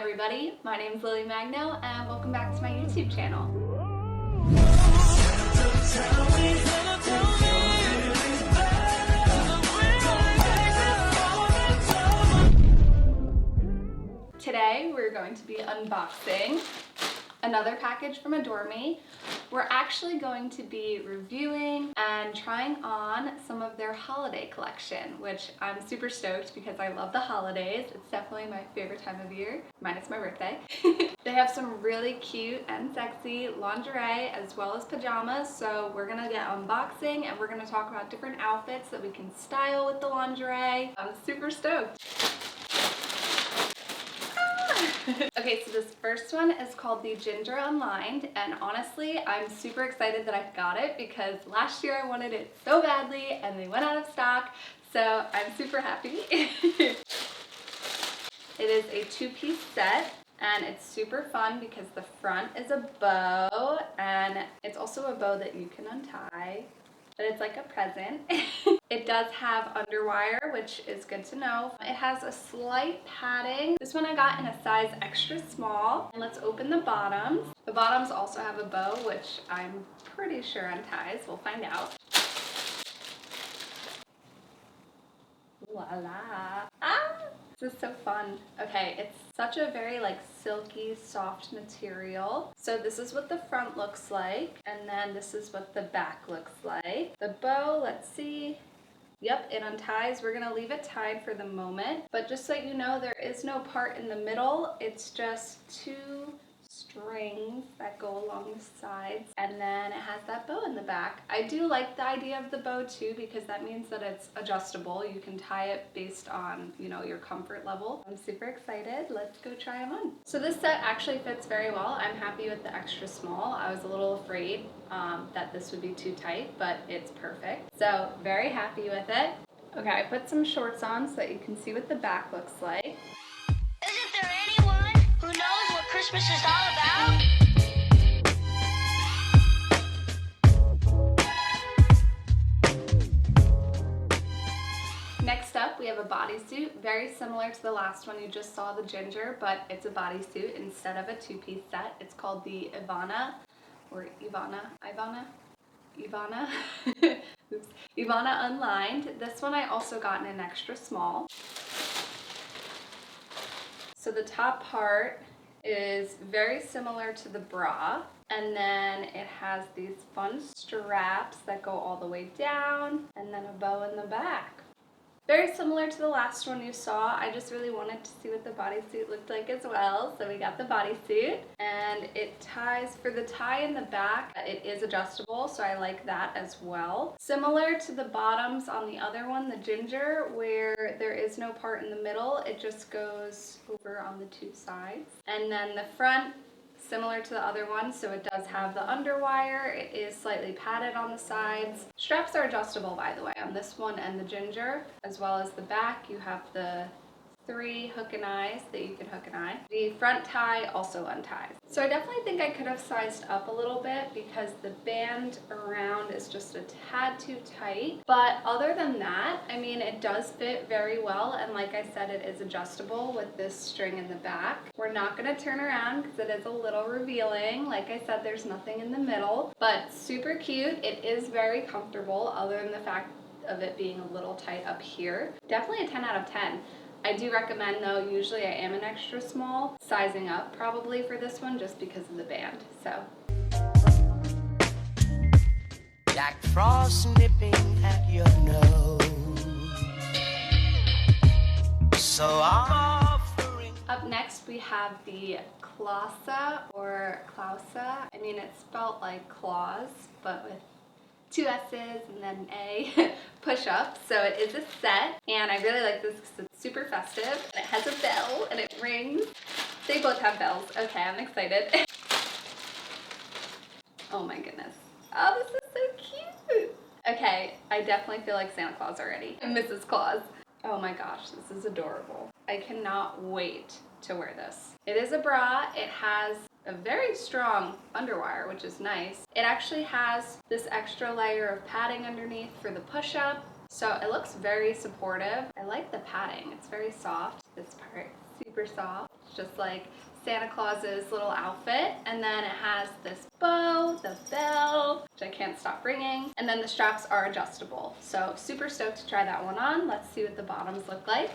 everybody, my name is Lilymagno and welcome back to my YouTube channel. Today we're going to be unboxing another package from Adoreme. We're actually going to be reviewing and trying on some of their holiday collection, which I'm super stoked because I love the holidays. It's definitely my favorite time of year, minus my birthday. They have some really cute and sexy lingerie as well as pajamas, so we're gonna get unboxing and we're gonna talk about different outfits that we can style with the lingerie. I'm super stoked. Okay, so this first one is called the Ginger Unlined, and honestly, I'm super excited that I got it because last year I wanted it so badly and they went out of stock, so I'm super happy. It is a two-piece set, and it's super fun because the front is a bow, and it's also a bow that you can untie, but it's like a present. It does have underwire, which is good to know. It has a slight padding. This one I got in a size extra small. And let's open the bottoms. The bottoms also have a bow, which I'm pretty sure unties. We'll find out. Voila! Ah! This is so fun. Okay, it's such a very like silky, soft material. So this is what the front looks like, and then this is what the back looks like. The bow, let's see. Yep, it unties. We're gonna leave it tied for the moment, but just so you know, there is no part in the middle. It's just two strings that go along the sides, and then it has that bow in the back. I do like the idea of the bow too because that means that it's adjustable. You can tie it based on, you know, your comfort level. I'm super excited. Let's go try them on. So this set actually fits very well. I'm happy with the extra small. I was a little afraid that this would be too tight, but it's perfect. So very happy with it. Okay, I put some shorts on so that you can see what the back looks like. Isn't there anyone who knows what Christmas is all about? Next up, we have a bodysuit, very similar to the last one you just saw, the ginger, but it's a bodysuit instead of a two-piece set. It's called the Ivana, or Ivana, oops, Ivana Unlined. This one I also got in an extra small. So the top part is very similar to the bra, and then it has these fun straps that go all the way down, and then a bow in the back. Very similar to the last one you saw. I just really wanted to see what the bodysuit looked like as well, so we got the bodysuit, and it ties, for the tie in the back, it is adjustable, so I like that as well. Similar to the bottoms on the other one, the ginger, where there is no part in the middle, it just goes over on the two sides. And then the front, similar to the other one, so it does have the underwire. It is slightly padded on the sides. Straps are adjustable, by the way, on this one and the ginger, as well as the back. You have the 3 hook and eyes that you can hook and eye. The front tie also unties. So I definitely think I could have sized up a little bit because the band around is just a tad too tight. But other than that, I mean, it does fit very well. And like I said, it is adjustable with this string in the back. We're not gonna turn around because it is a little revealing. Like I said, there's nothing in the middle, but super cute. It is very comfortable other than the fact of it being a little tight up here. Definitely a 10 out of 10. I do recommend though, usually I am an extra small, sizing up probably for this one just because of the band, so. Jack Frost nipping at your nose. So I'm offering. Up next we have the Clausa or Clausa. I mean, it's spelled like claws, but with 2 S's and then A push-up. So it is a set, and I really like this because it's super festive, and it has a bell and it rings. They both have bells. Okay, I'm excited. Oh my goodness. Oh, this is so cute. Okay, I definitely feel like Santa Claus already. And Mrs. Claus. Oh my gosh, this is adorable. I cannot wait to wear this. It is a bra. It has a very strong underwire, which is nice. It actually has this extra layer of padding underneath for the push-up, so it looks very supportive. I like the padding. It's very soft. This part, super soft. just like Santa Claus's little outfit. And then it has this bow, the bell, which I can't stop ringing. And then the straps are adjustable. So super stoked to try that one on. Let's see what the bottoms look like.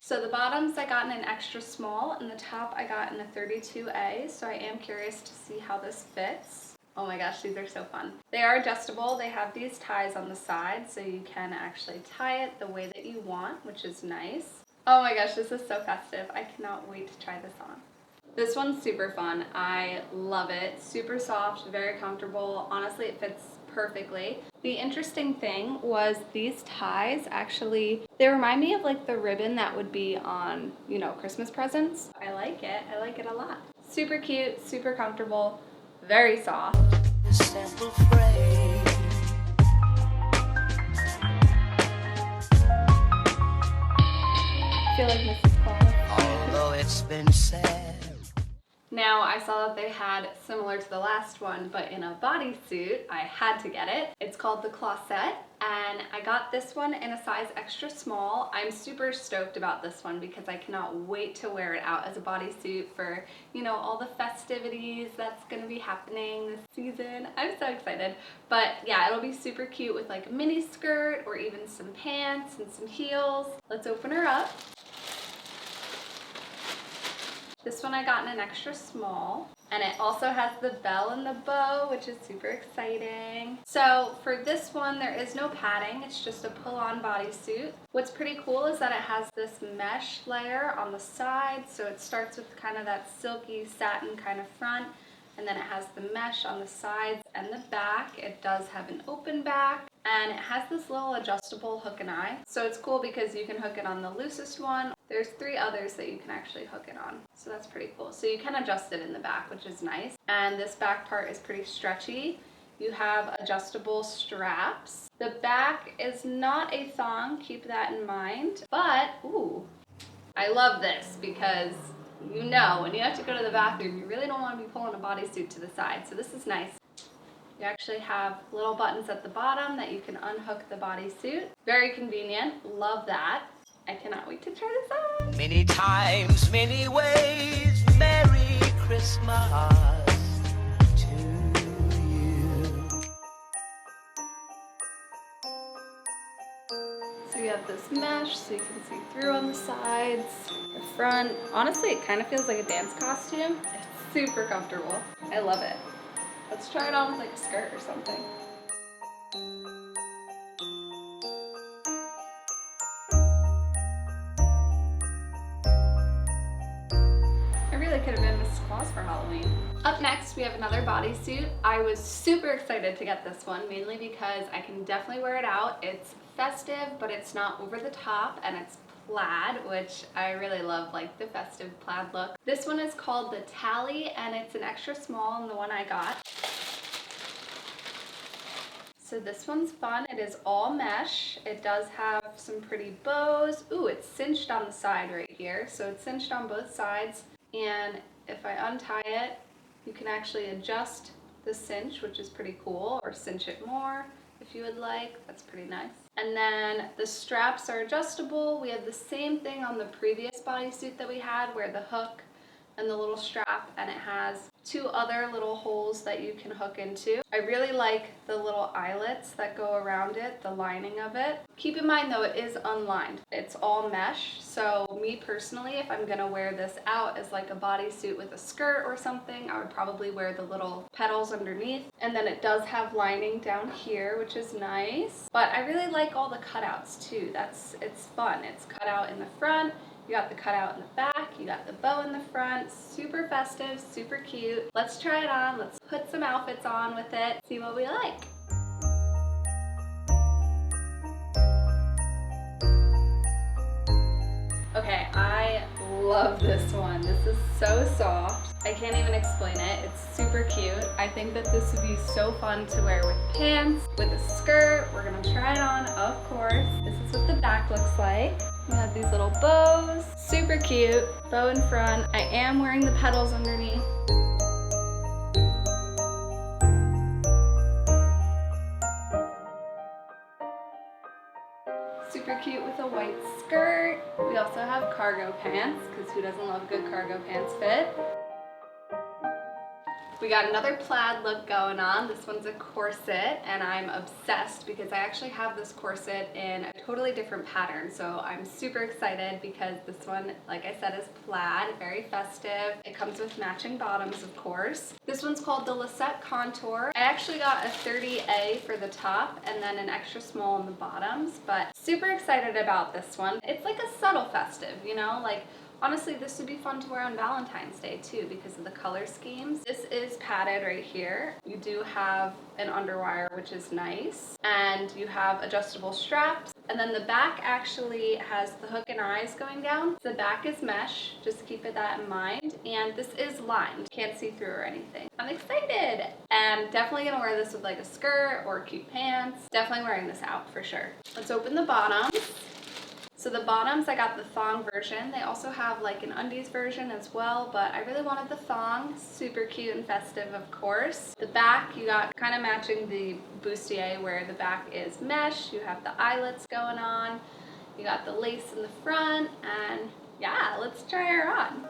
So the bottoms I got in an extra small, and the top I got in a 32A. So I am curious to see how this fits. Oh my gosh, these are so fun. They are adjustable. They have these ties on the side, so you can actually tie it the way that you want, which is nice. Oh my gosh, this is so festive. I cannot wait to try this on. This one's super fun. I love it. Super soft, very comfortable. Honestly, it fits perfectly. The interesting thing was these ties actually, they remind me of like the ribbon that would be on, you know, Christmas presents. I like it. I like it a lot. Super cute, super comfortable, very soft. Simple phrase. I feel like Mrs. Claus. Although it's been said. Now I saw that they had, similar to the last one, but in a bodysuit. I had to get it. It's called the Clauset, and I got this one in a size extra small. I'm super stoked about this one because I cannot wait to wear it out as a bodysuit for, you know, all the festivities that's gonna be happening this season. I'm so excited. But yeah, it'll be super cute with like a mini skirt or even some pants and some heels. Let's open her up. This one I got in an extra small, and it also has the bell and the bow, which is super exciting. So for this one, there is no padding. It's just a pull-on bodysuit. What's pretty cool is that it has this mesh layer on the side. So it starts with kind of that silky satin kind of front, and then it has the mesh on the sides and the back. It does have an open back, and it has this little adjustable hook and eye. So it's cool because you can hook it on the loosest one. There's 3 others that you can actually hook it on. So that's pretty cool. So you can adjust it in the back, which is nice. And this back part is pretty stretchy. You have adjustable straps. The back is not a thong, keep that in mind. But, ooh, I love this because you know when you have to go to the bathroom, you really don't want to be pulling a bodysuit to the side. So this is nice. You actually have little buttons at the bottom that you can unhook the bodysuit. Very convenient, love that. I cannot wait to try this on. Many times, many ways, Merry Christmas to you. So you have this mesh so you can see through on the sides, the front. Honestly, it kind of feels like a dance costume. It's super comfortable. I love it. Let's try it on with like a skirt or something. Could have been Mrs. Claus for Halloween. Up next, we have another bodysuit. I was super excited to get this one, mainly because I can definitely wear it out. It's festive, but it's not over the top, and it's plaid, which I really love, like the festive plaid look. This one is called the Tally, and it's an extra small in the one I got. So this one's fun. It is all mesh. It does have some pretty bows. Ooh, it's cinched on the side right here. So it's cinched on both sides. And if I untie it, you can actually adjust the cinch, which is pretty cool, or cinch it more if you would like. That's pretty nice. And then the straps are adjustable. We have the same thing on the previous bodysuit that we had, where the hook and the little strap, and it has 2 other little holes that you can hook into. I really like the little eyelets that go around it, the lining of it. Keep in mind though, it is unlined. It's all mesh, so me personally, if I'm gonna wear this out as like a bodysuit with a skirt or something, I would probably wear the little petals underneath. And then it does have lining down here, which is nice. But I really like all the cutouts too. It's fun. It's cut out in the front. You got the cutout in the back, you got the bow in the front, super festive, super cute. Let's try it on, let's put some outfits on with it, see what we like. Okay, I love this one. This is so soft. I can't even explain it. It's super cute. I think that this would be so fun to wear with pants, with a skirt. We're gonna try it on, of course. This is what the back looks like. We have these little bows, super cute, bow in front. I am wearing the petals underneath. Super cute with a white skirt. We also have cargo pants, because who doesn't love good cargo pants fit? We got another plaid look going on. This one's a corset, and I'm obsessed because I actually have this corset in a totally different pattern. So I'm super excited because this one, like I said, is plaid, very festive. It comes with matching bottoms, of course. This one's called the Lisette Contour. I actually got a 30A for the top and then an extra small on the bottoms, but super excited about this one. It's like a subtle festive, you know, like honestly, this would be fun to wear on Valentine's Day too because of the color schemes. This is padded right here. You do have an underwire, which is nice, and you have adjustable straps. And then the back actually has the hook and eyes going down. The back is mesh, just keep that in mind. And this is lined, can't see through or anything. I'm excited, and definitely gonna wear this with like a skirt or cute pants. Definitely wearing this out for sure. Let's open the bottoms. So the bottoms, I got the thong version. They also have like an undies version as well, but I really wanted the thong. Super cute and festive, of course. The back, you got kind of matching the bustier where the back is mesh. You have the eyelets going on. You got the lace in the front, and yeah, let's try her on.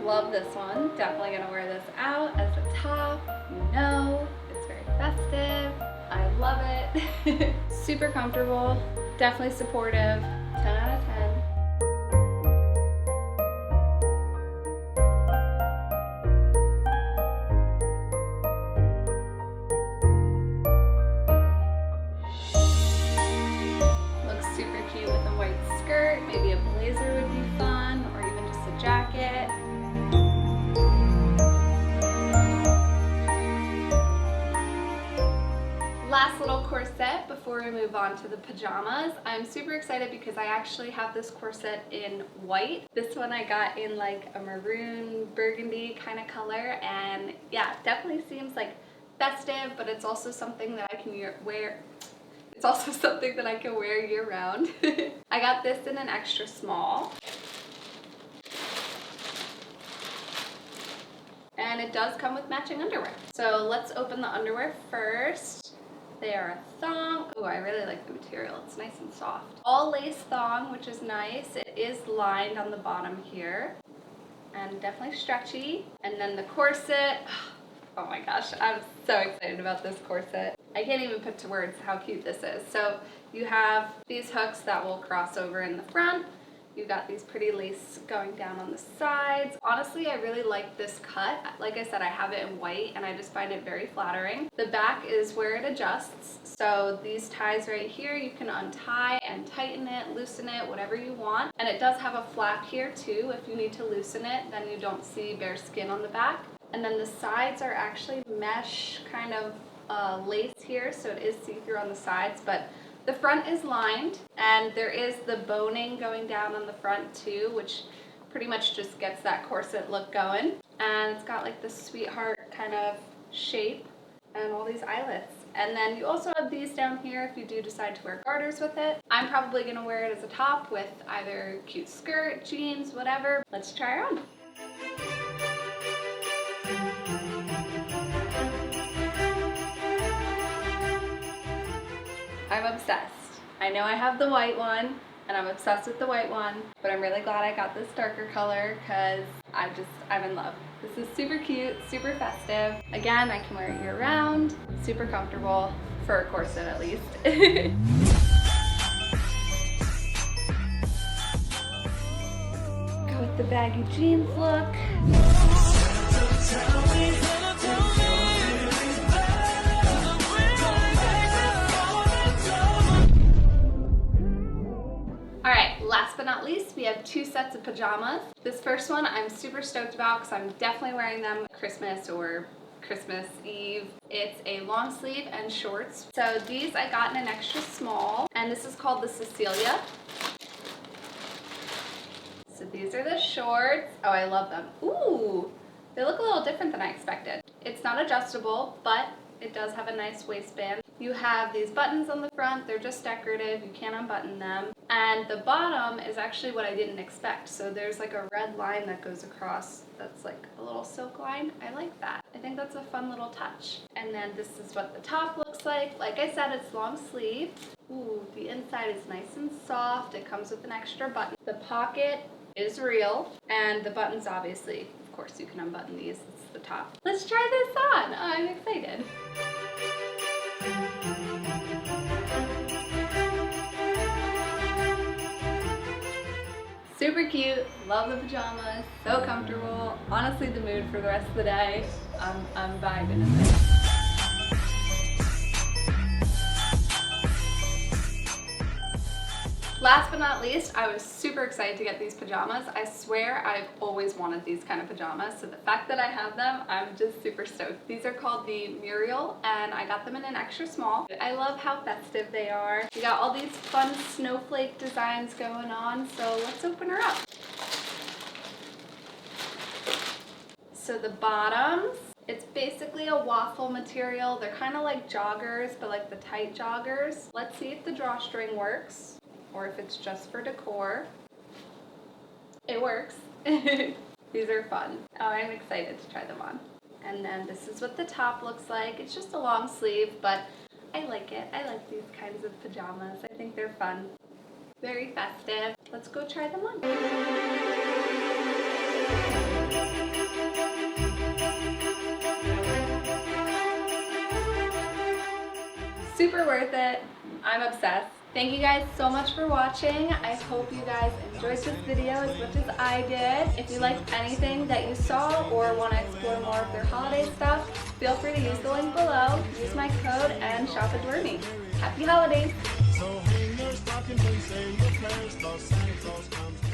Love this one. Definitely gonna wear this out as a top. You know, it's very festive. I love it. Super comfortable, definitely supportive, 10 out of 10. Looks super cute with a white skirt. Maybe a blazer would be fun, or even just a jacket. Last little corset before we move on to the pajamas. I'm super excited because I actually have this corset in white. This one I got in like a maroon burgundy kind of color, and yeah, definitely seems like festive, but it's also something that I can wear. It's also something that I can wear year round. I got this in an extra small. And it does come with matching underwear. So let's open the underwear first. They are a thong. Oh, I really like the material. It's nice and soft. All lace thong, which is nice. It is lined on the bottom here and definitely stretchy. And then the corset. Oh my gosh, I'm so excited about this corset. I can't even put to words how cute this is. So you have these hooks that will cross over in the front. You've got these pretty lace going down on the sides. Honestly, I really like this cut. Like I said, I have it in white and I just find it very flattering. The back is where it adjusts. So these ties right here, you can untie and tighten it, loosen it, whatever you want. And it does have a flap here too. If you need to loosen it, then you don't see bare skin on the back. And then the sides are actually mesh kind of lace here. So it is see-through on the sides, but the front is lined, and there is the boning going down on the front too, which pretty much just gets that corset look going. And it's got like this sweetheart kind of shape and all these eyelets. And then you also have these down here if you do decide to wear garters with it. I'm probably gonna wear it as a top with either cute skirt, jeans, whatever. Let's try her on. I'm obsessed. I know I have the white one, and I'm obsessed with the white one, but I'm really glad I got this darker color because I'm in love. This is super cute, super festive. Again, I can wear it year round, super comfortable, for a corset at least. Go with the baggy jeans look. Last but not least, we have two sets of pajamas. This first one I'm super stoked about because I'm definitely wearing them Christmas or Christmas Eve. It's a long sleeve and shorts. So these I got in an extra small, and this is called the Cecilia. So these are the shorts. Oh, I love them. Ooh, they look a little different than I expected. It's not adjustable, but it does have a nice waistband. You have these buttons on the front. They're just decorative. You can't unbutton them. And the bottom is actually what I didn't expect. So there's like a red line that goes across that's like a little silk line. I like that. I think that's a fun little touch. And then this is what the top looks like. Like I said, it's long sleeve. Ooh, the inside is nice and soft. It comes with an extra button. The pocket is real, and the buttons, obviously, of course, you can unbutton these. It's the top. Let's try this on. I'm excited. Super cute. Love the pajamas. So comfortable. Honestly, the mood for the rest of the day. I'm vibing in this. Last but not least, I was super excited to get these pajamas. I swear I've always wanted these kind of pajamas, so the fact that I have them, I'm just super stoked. These are called the Muriel, and I got them in an extra small. I love how festive they are. We got all these fun snowflake designs going on, so let's open her up. So the bottoms, it's basically a waffle material. They're kind of like joggers, but like the tight joggers. Let's see if the drawstring works, or if it's just for decor. It works. These are fun. Oh, I'm excited to try them on. And then this is what the top looks like. It's just a long sleeve, but I like it. I like these kinds of pajamas. I think they're fun. Very festive. Let's go try them on. Super worth it. I'm obsessed. Thank you guys so much for watching. I hope you guys enjoyed this video as much as I did. If you liked anything that you saw or want to explore more of their holiday stuff, feel free to use the link below, use my code, and shop at Burgundy. Happy holidays! So hang your stockings and say your prayers, 'cause Santa Claus comes.